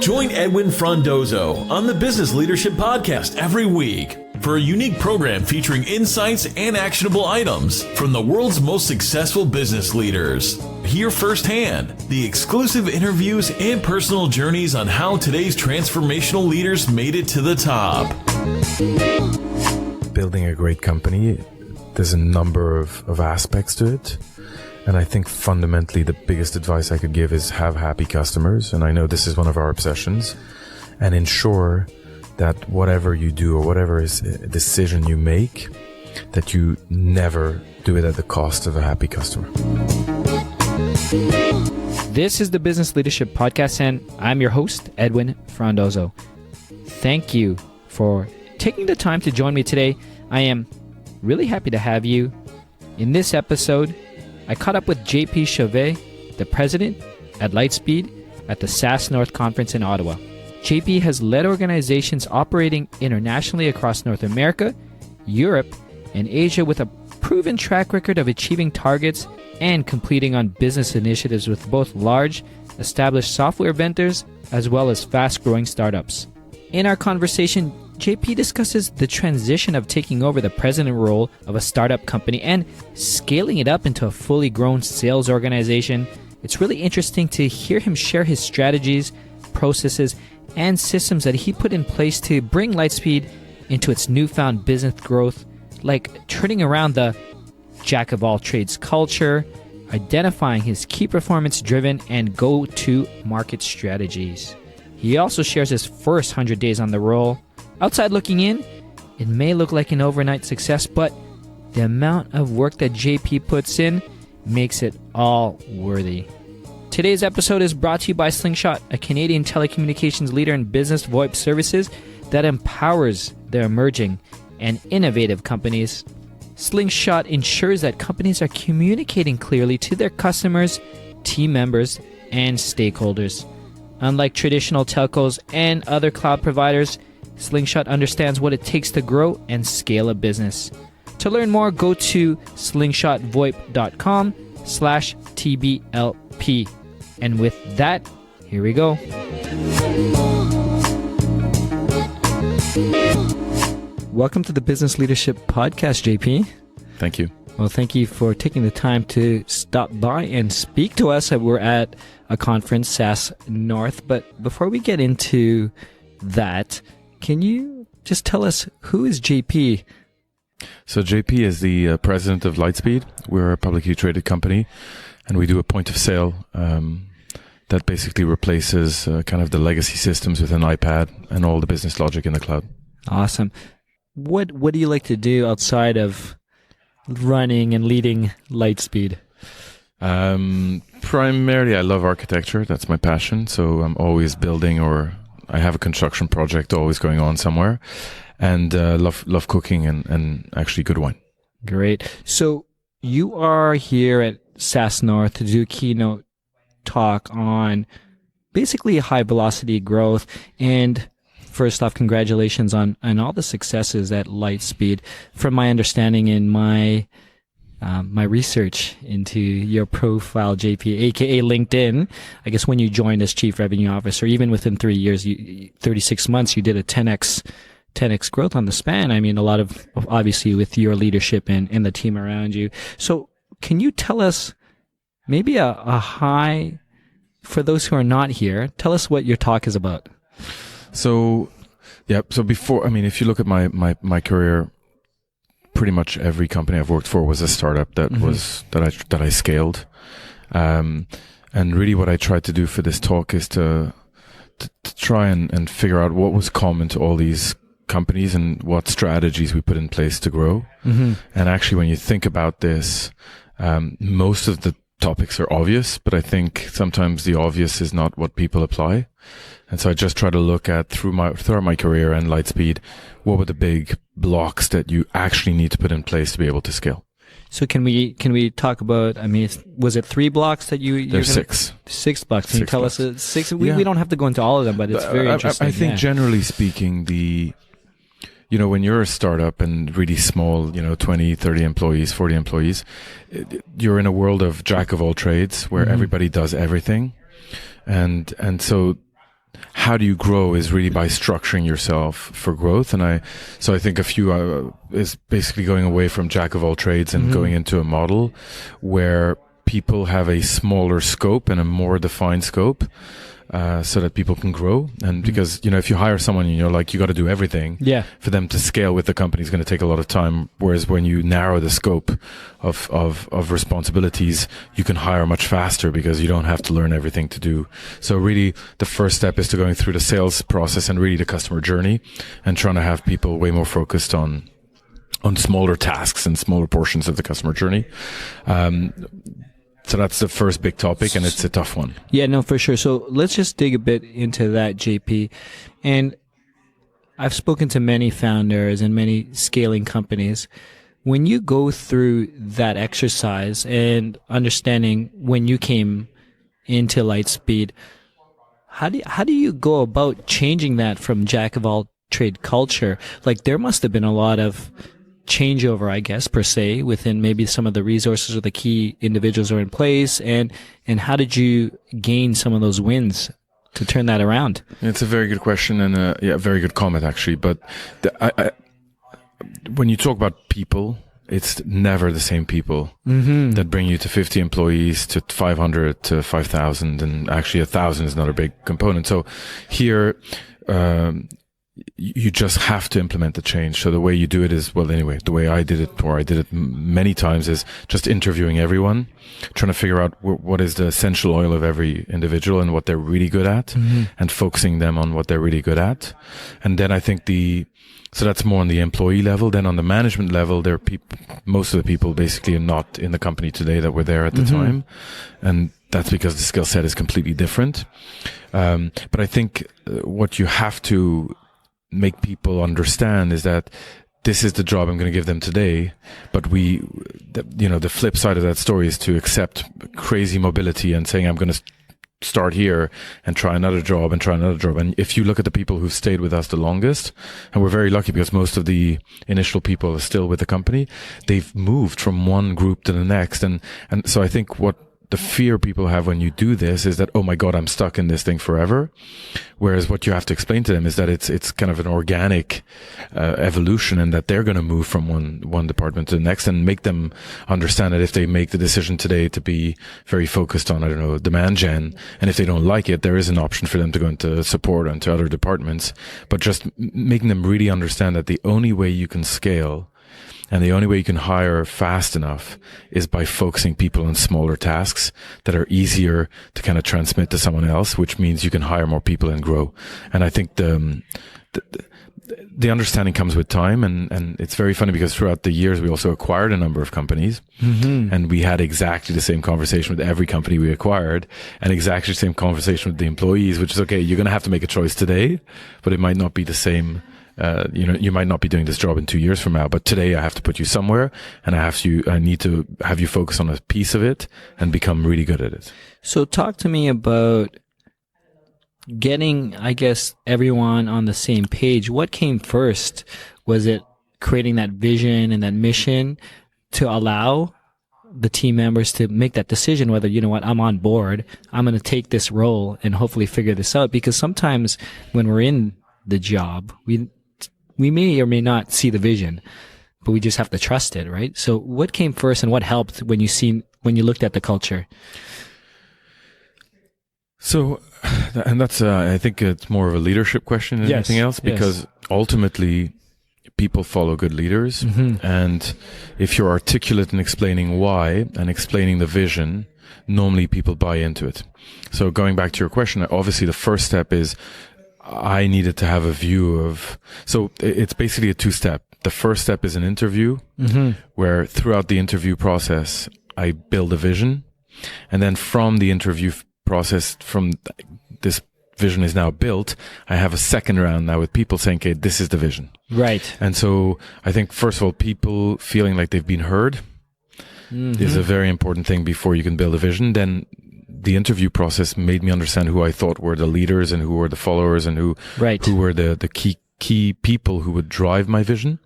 Join Edwin Frondozo on the Business Leadership Podcast every week for a unique program featuring insights and actionable items from the world's most successful business leaders. Hear firsthand the exclusive interviews and personal journeys on how today's transformational leaders made it to the top. Building a great company, there's a number of aspects to it. And I think fundamentally the biggest advice I could give is have happy customers. And I know this is one of our obsessions. And ensure that whatever you do or whatever is a decision you make, that you never do it at the cost of a happy customer. This is the Business Leadership Podcast, and I'm your host, Edwin Frondozo. Thank you for taking the time to join me today. I am really happy to have you. In this episode, I caught up with JP Chauvet, the president at Lightspeed at the SaaS North Conference in Ottawa. JP has led organizations operating internationally across North America, Europe, and Asia with a proven track record of achieving targets and completing on business initiatives with both large, established software vendors as well as fast-growing startups. In our conversation, JP discusses the transition of taking over the president role of a startup company and scaling it up into a fully grown sales organization. It's really interesting to hear him share his strategies, processes, and systems that he put in place to bring Lightspeed into its newfound business growth, like turning around the jack-of-all-trades culture, identifying his key performance-driven and go-to-market strategies. He also shares his first 100 days on the roll. Outside looking in, it may look like an overnight success, but the amount of work that JP puts in makes it all worthy. Today's episode is brought to you by Slingshot, a Canadian telecommunications leader in business VoIP services that empowers the emerging and innovative companies. Slingshot ensures that companies are communicating clearly to their customers, team members, and stakeholders. Unlike traditional telcos and other cloud providers, Slingshot understands what it takes to grow and scale a business. To learn more, go to slingshotvoip.com/TBLP. And with that, here we go. Welcome to the Business Leadership Podcast, JP. Thank you. Well, thank you for taking the time to stop by and speak to us. We're at a conference, SaaS North. But before we get into that, can you just tell us, who is JP? So JP is the president of Lightspeed. We're a publicly traded company, and we do a point of sale that basically replaces kind of the legacy systems with an iPad and all the business logic in the cloud. Awesome. What do you like to do outside of running and leading Lightspeed? Primarily, I love architecture. That's my passion. So I'm always building, or I have a construction project always going on somewhere, and love cooking and actually good wine. Great. So you are here at SaaS North to do a keynote talk on basically high velocity growth. And first off, congratulations on all the successes at Lightspeed. From my understanding in my research into your profile, JP, aka LinkedIn, I guess when you joined as Chief Revenue Officer, even within 3 years, 36 months, you did a 10x growth on the span. I mean, a lot of, obviously, with your leadership and the team around you. So can you tell us maybe a high, for those who are not here, tell us what your talk is about. So, yeah. So before, I mean, if you look at my career, pretty much every company I've worked for was a startup that I scaled. And really what I tried to do for this talk is to try and figure out what was common to all these companies and what strategies we put in place to grow. Mm-hmm. And actually, when you think about this, most of the topics are obvious, but I think sometimes the obvious is not what people apply. And so I just try to look at throughout my career and Lightspeed, what were the big blocks that you actually need to put in place to be able to scale. So can we talk about, I mean, was it 3 blocks that There's 6. 6 blocks. Can you tell us 6? We don't have to go into all of them, but it's very interesting. I think generally speaking, when you're a startup and really small, 20, 30 employees, 40 employees, you're in a world of jack of all trades where everybody does everything. And so how do you grow is really by structuring yourself for growth. And I think a few is basically going away from jack of all trades and going into a model where people have a smaller scope and a more defined scope, so that people can grow. And because, if you hire someone and you're like, you got to do everything, for them to scale with the company is going to take a lot of time. Whereas when you narrow the scope of responsibilities, you can hire much faster because you don't have to learn everything to do. So really the first step is to going through the sales process and really the customer journey and trying to have people way more focused on smaller tasks and smaller portions of the customer journey. So that's the first big topic, and it's a tough one. Yeah, no, for sure. So let's just dig a bit into that, JP. And I've spoken to many founders and many scaling companies. When you go through that exercise and understanding when you came into Lightspeed, how do you go about changing that from jack of all trade culture? Like, there must have been a lot of changeover, I guess, per se, within maybe some of the resources or the key individuals are in place, and how did you gain some of those wins to turn that around? It's a very good question and a very good comment, actually. But when you talk about people, it's never the same people that bring you to 50 employees, to 500, to 5,000, and actually 1,000 is not a big component. So here, you just have to implement the change. So the way you do it is, the way I did it, or I did it many times, is just interviewing everyone, trying to figure out what is the essential oil of every individual and what they're really good at, and focusing them on what they're really good at. And then I think so that's more on the employee level. Then on the management level, there are most of the people basically are not in the company today that were there at the time. And that's because the skill set is completely different. But I think what you have to make people understand is that this is the job I'm going to give them today. But the flip side of that story is to accept crazy mobility and saying, I'm going to start here and try another job and try another job. And if you look at the people who've stayed with us the longest, and we're very lucky because most of the initial people are still with the company, they've moved from one group to the next. And so I think what the fear people have when you do this is that, oh my God, I'm stuck in this thing forever. Whereas what you have to explain to them is that it's kind of an organic evolution, and that they're going to move from one department to the next, and make them understand that if they make the decision today to be very focused on, demand gen, and if they don't like it, there is an option for them to go into support and to other departments. But just making them really understand that the only way you can scale and the only way you can hire fast enough is by focusing people on smaller tasks that are easier to kind of transmit to someone else, which means you can hire more people and grow. And I think the understanding comes with time, and it's very funny because throughout the years we also acquired a number of companies, and we had exactly the same conversation with every company we acquired, and exactly the same conversation with the employees, which is, okay, you're going to have to make a choice today, but it might not be the same. You might not be doing this job in 2 years from now, but today I have to put you somewhere, and I need to have you focus on a piece of it and become really good at it. So talk to me about getting, I guess, everyone on the same page. What came first? Was it creating that vision and that mission to allow the team members to make that decision whether, I'm on board, I'm going to take this role and hopefully figure this out? Because sometimes when we're in the job, we may or may not see the vision, but we just have to trust it, right? So what came first, and what helped when you looked at the culture? So, and that's, I think it's more of a leadership question than anything else, because ultimately people follow good leaders. And if you're articulate in explaining why and explaining the vision, normally people buy into it. So going back to your question, obviously the first step is, I needed to have a view of, so it's basically a two-step. The first step is an interview, where throughout the interview process, I build a vision. And then from the interview process, from this vision is now built, I have a second round now with people saying, okay, this is the vision. Right. And so I think, first of all, people feeling like they've been heard is a very important thing before you can build a vision. Then the interview process made me understand who I thought were the leaders and who were the followers and who were the key people who would drive my vision.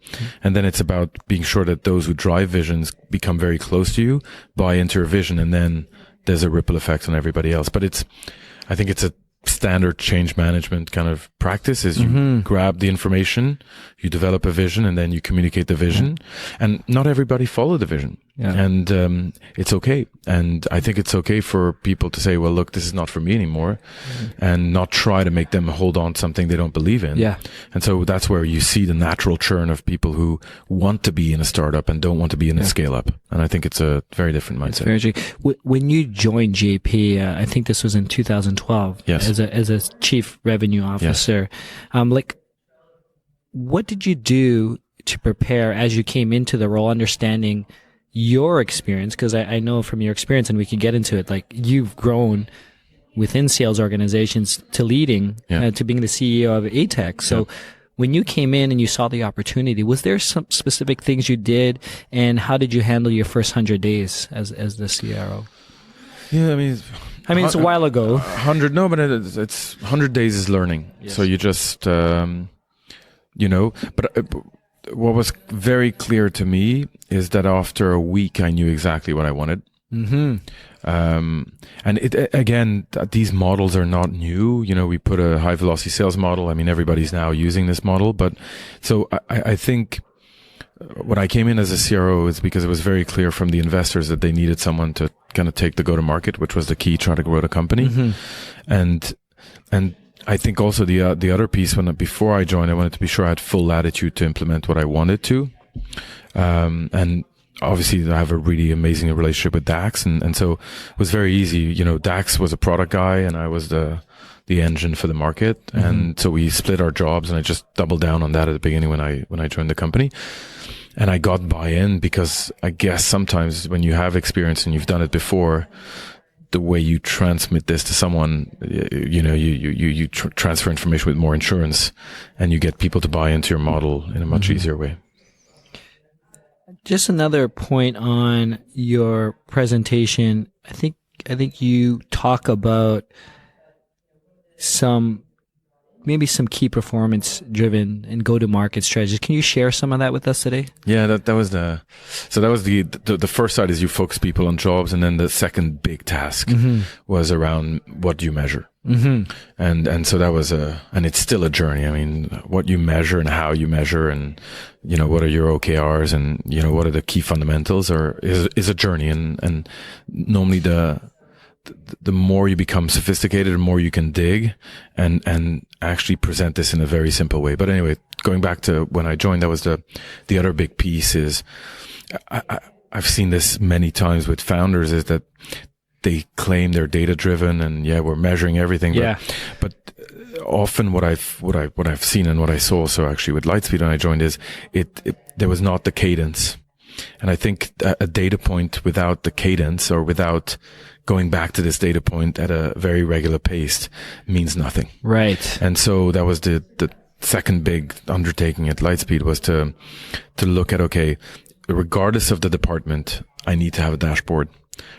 And then it's about being sure that those who drive visions become very close to you, buy into your vision, and then there's a ripple effect on everybody else. But I think it's a standard change management kind of practice is you grab the information, you develop a vision, and then you communicate the vision. And not everybody follow the vision. And it's okay. And I think it's okay for people to say, well, look, this is not for me anymore, and not try to make them hold on to something they don't believe in. And so that's where you see the natural churn of people who want to be in a startup and don't want to be in a scale up. And I think it's a very different mindset. Very true. When you joined JP, I think this was in 2012 as a chief revenue officer. Like, what did you do to prepare as you came into the role, understanding your experience? Because I know from your experience, and we could get into it, like you've grown within sales organizations to leading, to being the CEO of ATEC. So when you came in and you saw the opportunity, was there some specific things you did, and how did you handle your first 100 days as the CRO? Yeah, I mean, it's a while ago. 100, no, but it's 100 days is learning. So you just, but what was very clear to me is that after a week, I knew exactly what I wanted. And these models are not new. We put a high velocity sales model. I mean, everybody's now using this model, but so I think when I came in as a CRO, it's because it was very clear from the investors that they needed someone to kind of take the go-to-market, which was the key, try to grow the company. And I think also the other piece, before I joined, I wanted to be sure I had full latitude to implement what I wanted to. And obviously I have a really amazing relationship with Dax. And so it was very easy. Dax was a product guy and I was the engine for the market. And so we split our jobs, and I just doubled down on that at the beginning when I joined the company. And I got buy-in because I guess sometimes when you have experience and you've done it before, the way you transmit this to someone, you transfer information with more insurance, and you get people to buy into your model in a much easier way. Just another point on your presentation. I think you talk about maybe some key performance driven and go-to-market strategies. Can you share some of that with us today? Yeah, that was the first side is you focus people on jobs, and then the second big task was around what do you measure. And so that was and it's still a journey. I mean, what you measure and how you measure, and what are your OKRs, and what are the key fundamentals, is a journey. And normally the more you become sophisticated, the more you can dig and actually present this in a very simple way. But anyway, going back to when I joined, that was the other big piece is I've seen this many times with founders, is that they claim they're data driven and we're measuring everything. But often what I've seen and what I saw, so actually with Lightspeed when I joined, is there was not the cadence. And I think a data point without the cadence, or without going back to this data point at a very regular pace, means nothing. Right. And so that was the second big undertaking at Lightspeed, was to look at, okay, regardless of the department, I need to have a dashboard.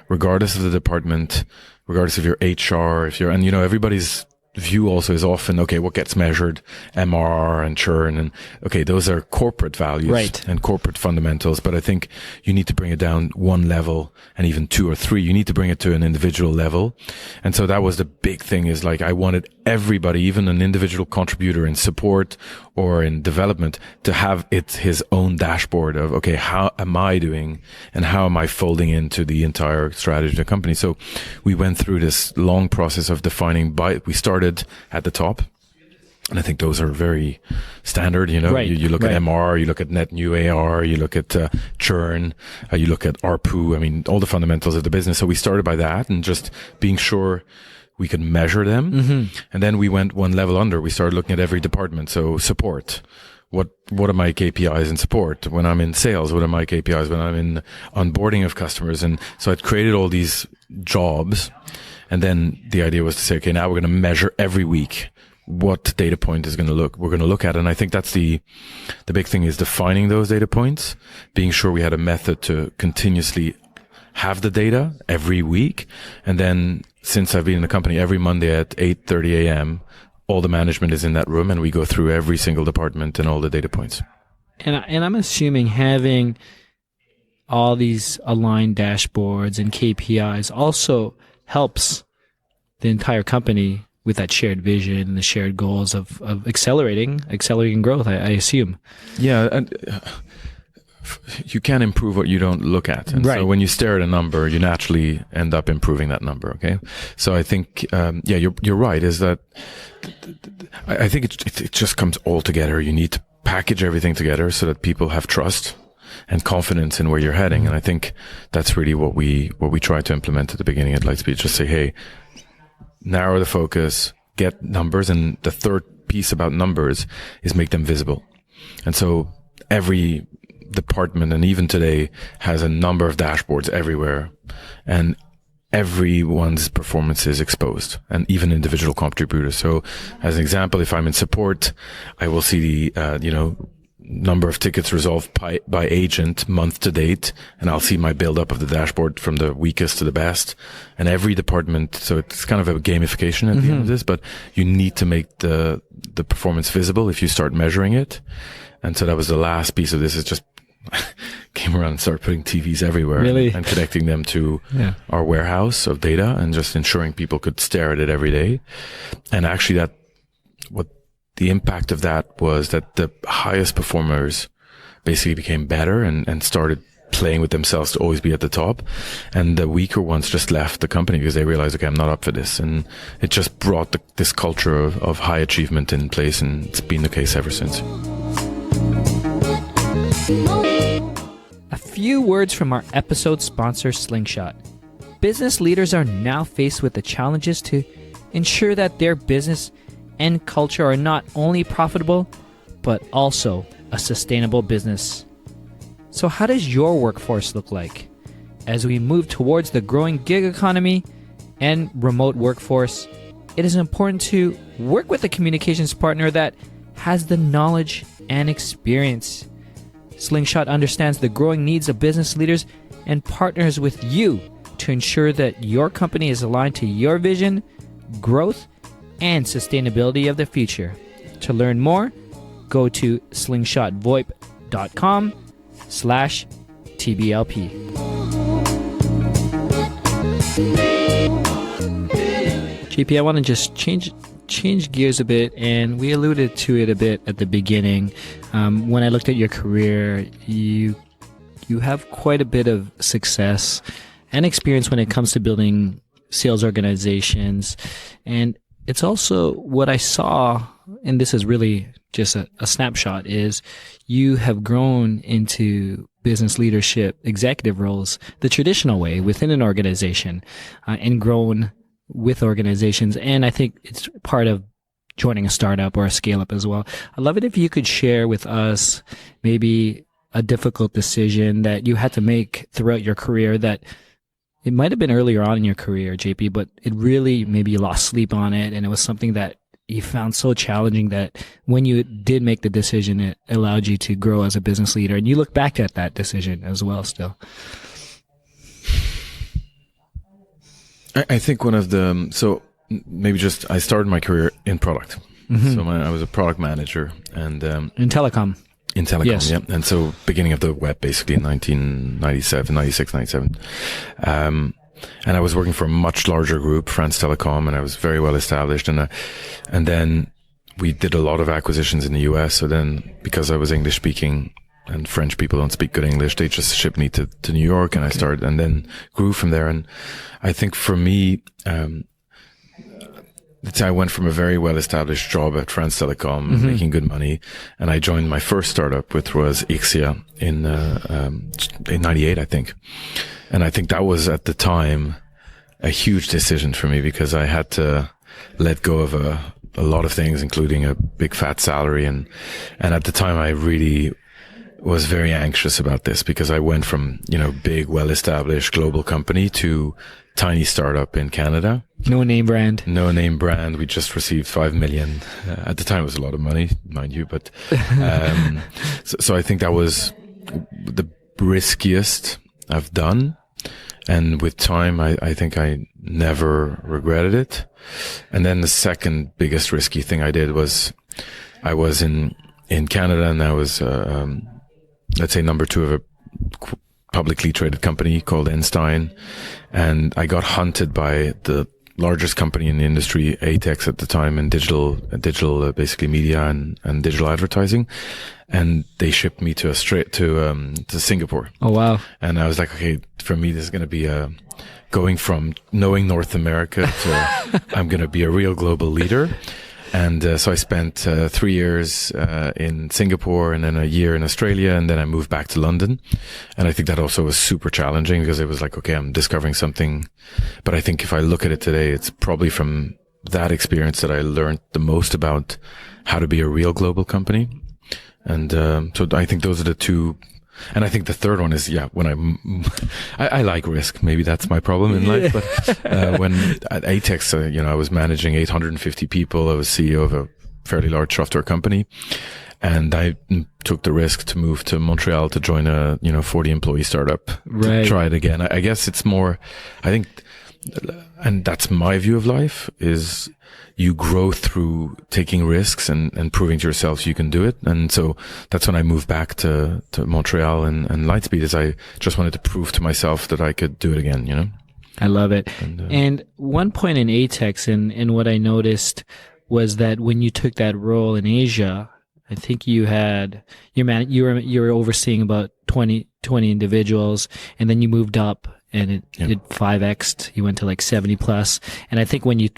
Regardless of the department, regardless of your HR, everybody's view also is often, okay, what gets measured, MRR and churn, and okay, those are corporate values and corporate fundamentals. But I think you need to bring it down one level, and even two or three. You need to bring it to an individual level. And so that was the big thing, is like I wanted everybody, even an individual contributor in support or in development, to have his own dashboard of, okay, how am I doing and how am I folding into the entire strategy of the company? So we went through this long process of defining we started at the top. And I think those are very standard, you look at MR, you look at net new AR, you look at churn, you look at ARPU, I mean, all the fundamentals of the business. So we started by that and just being sure we could measure them. And then we went one level under. We started looking at every department. So support. What are my KPIs in support? When I'm in sales, what are my KPIs? When I'm in onboarding of customers? And so I'd created all these jobs. And then the idea was to say, okay, now we're going to measure every week what data point we're going to look at. And I think that's the big thing, is defining those data points, being sure we had a method to continuously have the data every week. And then since I've been in the company, every Monday at 8:30 a.m., all the management is in that room, and we go through every single department and all the data points. And I'm assuming having all these aligned dashboards and KPIs also helps the entire company with that shared vision and the shared goals of accelerating growth, I assume. Yeah, and you can't improve what you don't look at. And Right. so when you stare at a number, you naturally end up improving that number. Okay. So I think, you're right. Is that I think it just comes all together. You need to package everything together so that people have trust and confidence in where you're heading. And I think that's really what we try to implement at the beginning at Lightspeed. Just say, hey, narrow the focus, get numbers. And the third piece about numbers is make them visible. And so every department, and even today, has a number of dashboards everywhere, and everyone's performance is exposed, and even individual contributors. So as an example, if I'm in support, I will see the number of tickets resolved by agent month to date, and I'll see my build up of the dashboard from the weakest to the best, and every department. So it's kind of a gamification at the end of this, but you need to make the performance visible if you start measuring it. And so that was the last piece of this, is just came around and started putting TVs everywhere. Really? And connecting them to our warehouse of data, and just ensuring people could stare at it every day. And actually what the impact of that was that the highest performers basically became better and started playing with themselves to always be at the top. And the weaker ones just left the company because they realized, okay, I'm not up for this. And it just brought this culture of high achievement in place, and it's been the case ever since. A few words from our episode sponsor, Slingshot. Business leaders are now faced with the challenges to ensure that their business and culture are not only profitable, but also a sustainable business. So how does your workforce look like? As we move towards the growing gig economy and remote workforce, it is important to work with a communications partner that has the knowledge and experience. Slingshot understands the growing needs of business leaders and partners with you to ensure that your company is aligned to your vision, growth, and sustainability of the future. To learn more, go to slingshotvoip.com/TBLP. JP, I want to just change gears a bit, and we alluded to it a bit at the beginning. When I looked at your career, you have quite a bit of success and experience when it comes to building sales organizations. And it's also what I saw, and this is really just a snapshot, is you have grown into business leadership executive roles the traditional way within an organization, and grown with organizations. And I think it's part of joining a startup or a scale up as well. I'd love it if you could share with us maybe a difficult decision that you had to make throughout your career, that it might have been earlier on in your career, JP, but it really, maybe you lost sleep on it, and it was something that you found so challenging that when you did make the decision, it allowed you to grow as a business leader. And you look back at that decision as well still. I think I started my career in product. So I was a product manager, and In telecom. in telecom, Yes. yeah. And so beginning of the web, basically in 96, 97. And I was working for a much larger group, France Telecom, and I was very well established. And then we did a lot of acquisitions in the US. So then, because I was English speaking, and French people don't speak good English, they just shipped me to New York, and I started, and then grew from there. And I think for me, I went from a very well-established job at France Telecom, making good money, and I joined my first startup, which was Ixia in 98, I think. And I think that was, at the time, a huge decision for me, because I had to let go of a lot of things, including a big fat salary. And at the time, I really was very anxious about this, because I went from, big, well-established global company to tiny startup in Canada. No name brand. We just received 5 million. At the time, it was a lot of money, mind you. But, so I think that was the riskiest I've done. And with time, I think I never regretted it. And then the second biggest risky thing I did was, I was in Canada, and I was, let's say, number 2 of a publicly traded company called Einstein. And I got hunted by the largest company in the industry, ATEX at the time, in digital basically media and digital advertising. And they shipped me to Singapore. Oh, wow. And I was like, okay, for me, this is going to be going from knowing North America to I'm going to be a real global leader. And so I spent 3 years in Singapore and then a year in Australia, and then I moved back to London. And I think that also was super challenging because it was like, okay, I'm discovering something. But I think if I look at it today, it's probably from that experience that I learned the most about how to be a real global company. And so I think those are the two. And I think the third one is, when I like risk. Maybe that's my problem in life. But when at ATEX, I was managing 850 people. I was CEO of a fairly large software company. And I took the risk to move to Montreal to join a, 40 employee startup to try it again. I guess it's more, I think, and that's my view of life, is you grow through taking risks and proving to yourself you can do it. And so that's when I moved back to Montreal and Lightspeed, is I just wanted to prove to myself that I could do it again, I love it. And one point in ATEX and what I noticed was that when you took that role in Asia, I think you were overseeing about 20 individuals, and then you moved up and it 5x'd. You went to like 70 plus. And I think when you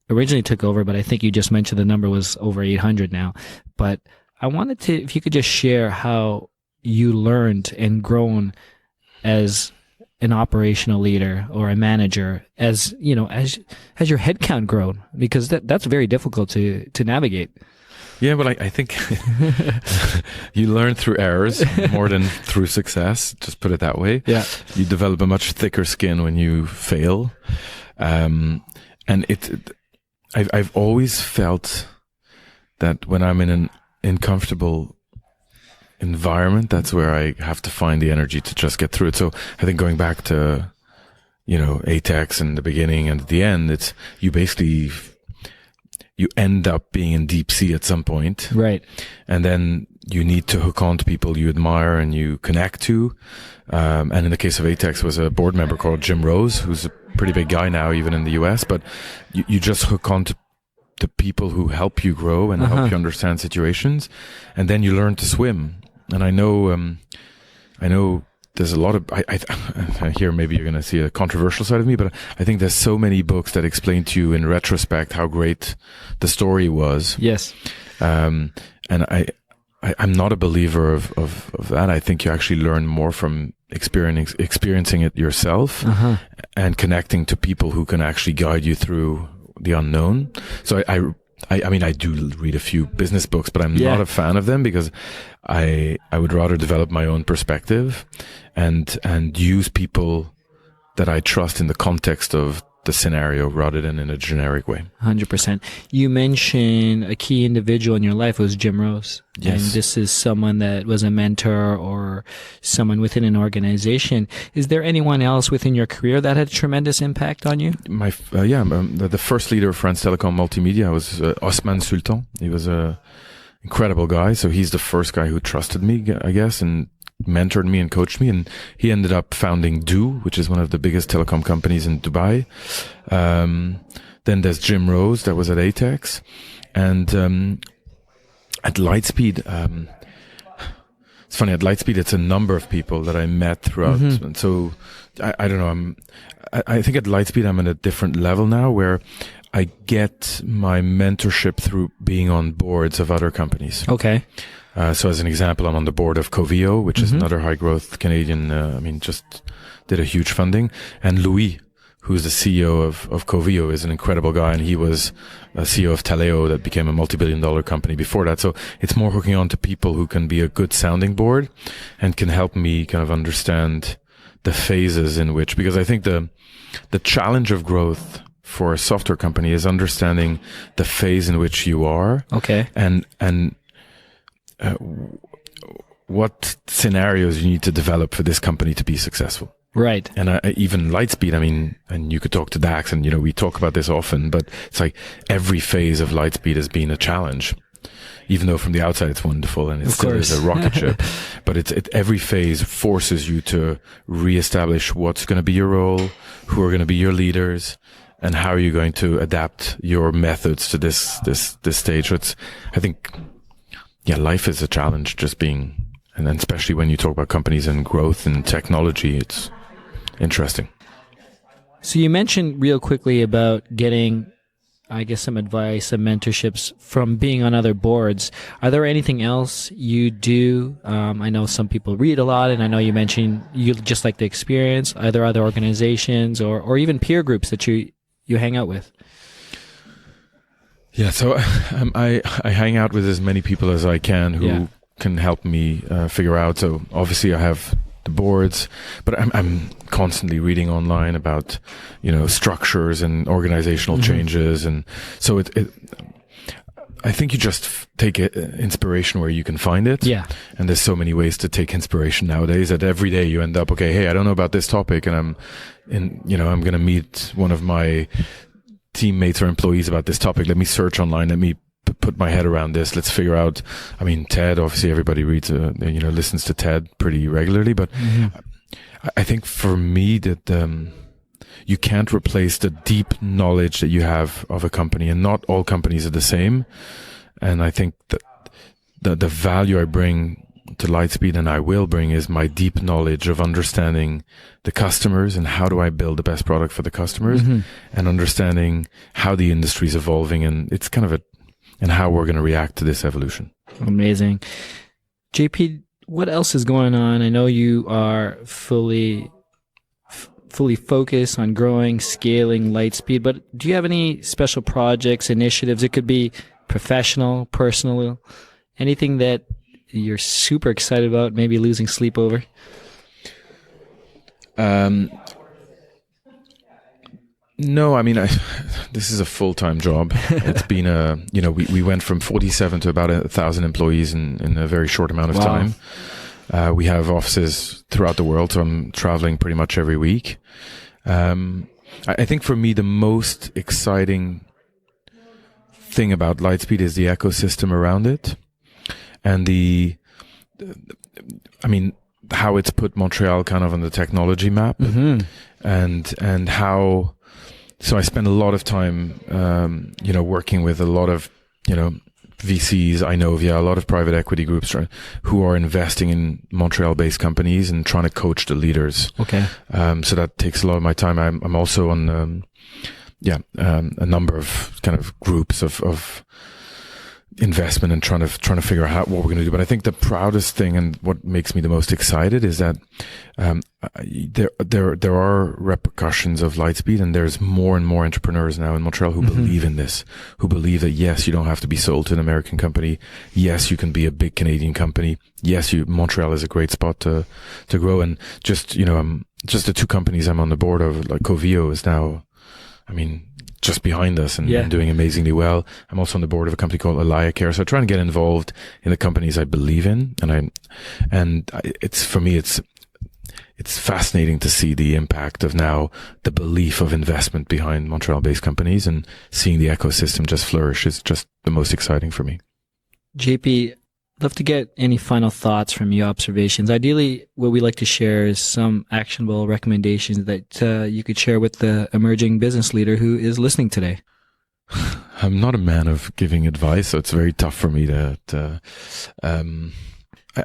originally took over, but I think you just mentioned the number was over 800 now. But I wanted to, if you could just share how you learned and grown as an operational leader or a manager, as your headcount grown, because that's very difficult to navigate. Yeah, but I think you learn through errors more than through success. Just put it that way. Yeah. You develop a much thicker skin when you fail. And I've always felt that when I'm in an uncomfortable environment, that's where I have to find the energy to just get through it. So I think going back to, ATEX in the beginning and at the end, it's you end up being in deep sea at some point. Right. And then you need to hook on to people you admire and you connect to. And in the case of ATEX was a board member called Jim Rose, who's a pretty big guy now, even in the US, but you just hook on to the people who help you grow and help you understand situations. And then you learn to swim. And I know there's a lot of, I hear maybe you're going to see a controversial side of me, but I think there's so many books that explain to you in retrospect how great the story was. Yes. And I'm not a believer of that. I think you actually learn more from experiencing it yourself and connecting to people who can actually guide you through the unknown. So I mean, I do read a few business books, but I'm not a fan of them because I would rather develop my own perspective and use people that I trust in the context of the scenario rather than in a generic way. 100%. You mentioned a key individual in your life was Jim Rose. Yes. And this is someone that was a mentor or someone within an organization. Is there anyone else within your career that had a tremendous impact on you? The first leader of France Telecom Multimedia was Osman Sultan. He was a incredible guy. So he's the first guy who trusted me, I guess, and mentored me and coached me, and he ended up founding Do, which is one of the biggest telecom companies in Dubai. Then there's Jim Rose that was at ATEX, and at Lightspeed, it's funny, at Lightspeed it's a number of people that I met throughout, and so I don't know, I think at Lightspeed I'm at a different level now where I get my mentorship through being on boards of other companies. Okay. So as an example, I'm on the board of Coveo, which is another high growth Canadian, just did a huge funding. And Louis, who's the CEO of Coveo, is an incredible guy. And he was a CEO of Taleo that became a multi-billion-dollar company before that. So it's more hooking on to people who can be a good sounding board and can help me kind of understand the phases in which, because I think the challenge of growth for a software company is understanding the phase in which you are. Okay. And what scenarios you need to develop for this company to be successful. Right. And even Lightspeed, and you could talk to Dax, and we talk about this often, but it's like every phase of Lightspeed has been a challenge. Even though from the outside it's wonderful and it still is a rocket ship, but every phase forces you to reestablish what's going to be your role, who are going to be your leaders, and how are you going to adapt your methods to this stage? So I think, life is a challenge, just being, and then especially when you talk about companies and growth and technology, it's interesting. So you mentioned real quickly about getting, I guess, some advice, some mentorships from being on other boards. Are there anything else you do? I know some people read a lot, and I know you mentioned you just like the experience. Are there other organizations or even peer groups that you hang out with? Yeah, so I hang out with as many people as I can who can help me figure out. So obviously I have the boards, but I'm constantly reading online about, structures and organizational changes. And so I think you just take inspiration where you can find it. Yeah. And there's so many ways to take inspiration nowadays that every day you end up, okay, hey, I don't know about this topic, and I'm going to meet one of my teammates or employees about this topic. Let me search online. Let me put my head around this. Let's figure out, TED, obviously everybody reads, listens to TED pretty regularly, but I think for me that, you can't replace the deep knowledge that you have of a company, and not all companies are the same. And I think that the value I bring to Lightspeed, and I will bring, is my deep knowledge of understanding the customers and how do I build the best product for the customers, and understanding how the industry is evolving, and it's kind of and how we're going to react to this evolution. Amazing. JP, what else is going on? I know you are fully focused on growing, scaling Lightspeed, but do you have any special projects, initiatives? It could be professional, personal, anything that you're super excited about, maybe losing sleep over? No, this is a full-time job. It's been we went from 47 to about 1,000 employees in a very short amount of time. We have offices throughout the world, so I'm traveling pretty much every week. I think for me, the most exciting thing about Lightspeed is the ecosystem around it, and how it's put Montreal kind of on the technology map, and how. So I spend a lot of time, working with a lot of, VCs, Inovia, a lot of private equity groups who are investing in Montreal-based companies and trying to coach the leaders. Okay. So that takes a lot of my time. I'm also on, a number of kind of groups of investment and trying to figure out what we're going to do. But I think the proudest thing and what makes me the most excited is that there are repercussions of Lightspeed, and there's more and more entrepreneurs now in Montreal who believe in this, who believe that yes, you don't have to be sold to an American company. Yes, you can be a big Canadian company. Yes, Montreal is a great spot to grow. And just the two companies I'm on the board of, like Coveo is now, just behind us and doing amazingly well. I'm also on the board of a company called AlayaCare. So I try to get involved in the companies I believe in. It's fascinating to see the impact of now the belief of investment behind Montreal-based companies, and seeing the ecosystem just flourish is just the most exciting for me. JP, love to get any final thoughts from you, observations. Ideally, what we like to share is some actionable recommendations that you could share with the emerging business leader who is listening today. I'm not a man of giving advice, so it's very tough for me to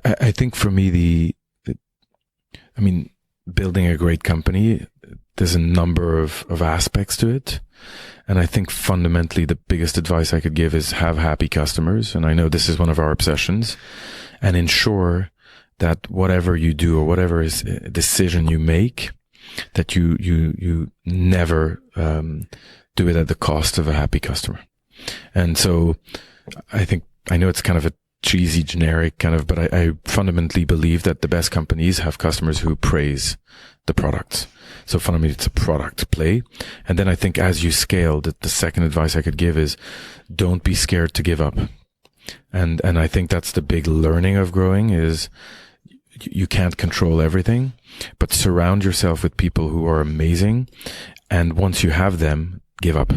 I think for me, building a great company, there's a number of aspects to it. And I think fundamentally the biggest advice I could give is have happy customers. And I know this is one of our obsessions, and ensure that whatever you do or whatever is a decision you make, that you never, do it at the cost of a happy customer. And so I know it's kind of a cheesy, generic kind of, but I fundamentally believe that the best companies have customers who praise the products. So fundamentally, it's a product play. And then I think as you scale, the second advice I could give is don't be scared to give up. And I think that's the big learning of growing is you can't control everything, but surround yourself with people who are amazing. And once you have them, give up.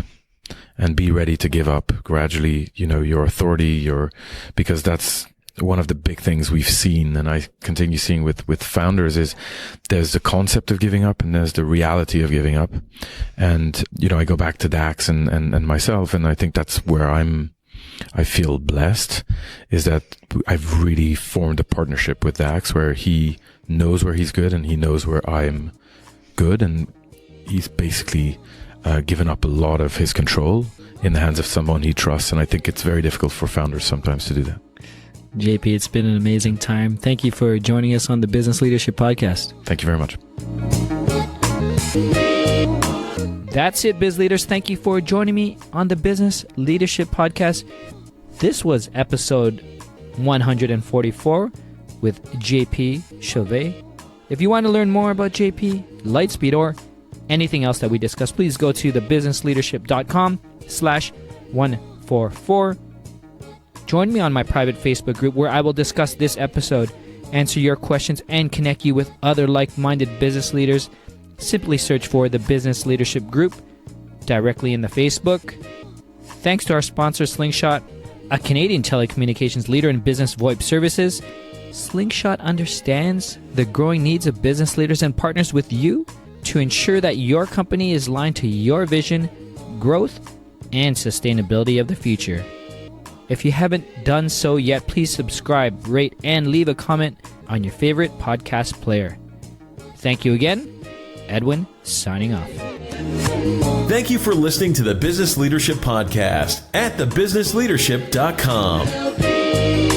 And be ready to give up gradually, your authority, because that's one of the big things we've seen, and I continue seeing with founders, is there's the concept of giving up and there's the reality of giving up. And, I go back to Dax and myself, and I think that's where I feel blessed, is that I've really formed a partnership with Dax where he knows where he's good and he knows where I'm good. And he's basically given up a lot of his control in the hands of someone he trusts. And I think it's very difficult for founders sometimes to do that. JP, it's been an amazing time. Thank you for joining us on the Business Leadership Podcast. Thank you very much. That's it, Biz Leaders. Thank you for joining me on the Business Leadership Podcast. This was episode 144 with JP Chauvet. If you want to learn more about JP, Lightspeed, or anything else that we discussed, please go to thebusinessleadership.com/144. Join me on my private Facebook group where I will discuss this episode, answer your questions, and connect you with other like-minded business leaders. Simply search for the Business Leadership Group directly in the Facebook. Thanks to our sponsor, Slingshot, a Canadian telecommunications leader in business VoIP services. Slingshot understands the growing needs of business leaders and partners with you to ensure that your company is aligned to your vision, growth, and sustainability of the future. If you haven't done so yet, please subscribe, rate, and leave a comment on your favorite podcast player. Thank you again. Edwin, signing off. Thank you for listening to the Business Leadership Podcast at thebusinessleadership.com.